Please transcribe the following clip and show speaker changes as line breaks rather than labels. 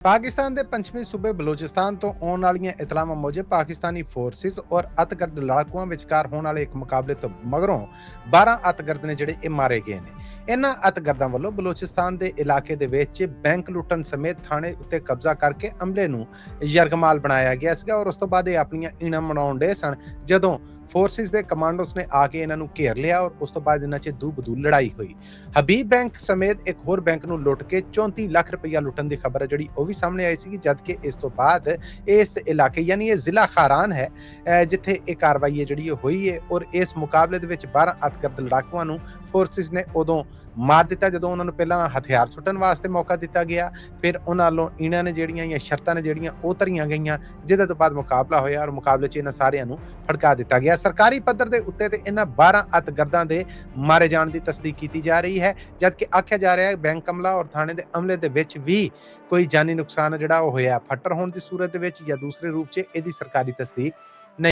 पाकिस्तान के पश्चिमी सूबे बलोचिस्तान तो आने वाली इतलावां मूजब पाकिस्तानी फोर्सिस और अतगर्द लड़ाकुओं विचकार होने वाले एक मुकाबले तो मगरों 12 अतगर्द ने जिहड़े मारे गए ने। इन्हां अतगर्दां वल्लों बलोचिस्तान के इलाके दे विच बैंक लुट्टण समेत थाणे उत्ते कब्जा करके अमले नूं यरगमाल बनाया गया सीगा और उस तो बाद अपणियां ईणां मनाउण डे सन जदों फोर्सिस के कमांडोस ने आके इन्हों घेर लिया और उस तो बाद इन्होंने दू बदू लड़ाई हुई। हबीब बैंक समेत एक होर बैंक नूं लुट के 34 लाख रुपया लुटन की खबर है जी वह भी सामने आई सी, जबकि इस तो बाद इस इलाके यानी ये जिला खारान है जिथे ये कार्रवाई जी हुई है और इस मुकाबले के 12 अतगर्द लड़ाकुआं नूं फोर्सिस ने उदों मार दिता जदों उन्होंने पहला हथियार सुट्टण वास्ते मौका दिता गया, फिर उन्होंने इन्हां ने जिहड़ियां या शर्तां ने जिहड़ियां ओह धरियां गईयां, जिहदे तो बाद मुकाबला होया और मुकाबले च इन्हां सारियां नूं फड़का दिता गया। सरकारी पद्धर दे उत्ते ते इन्हां 12 अतगर्दां दे मारे जाण दी तस्दीक कीती जा रही है, जबकि आख्या जा रहा है बैंक अमला और थाणे दे अमले दे विच भी कोई जानी नुकसान जिहड़ा ओह होया फट्टर होण दी सूरत दे विच या दूसरे रूप च इहदी सरकारी तस्दीक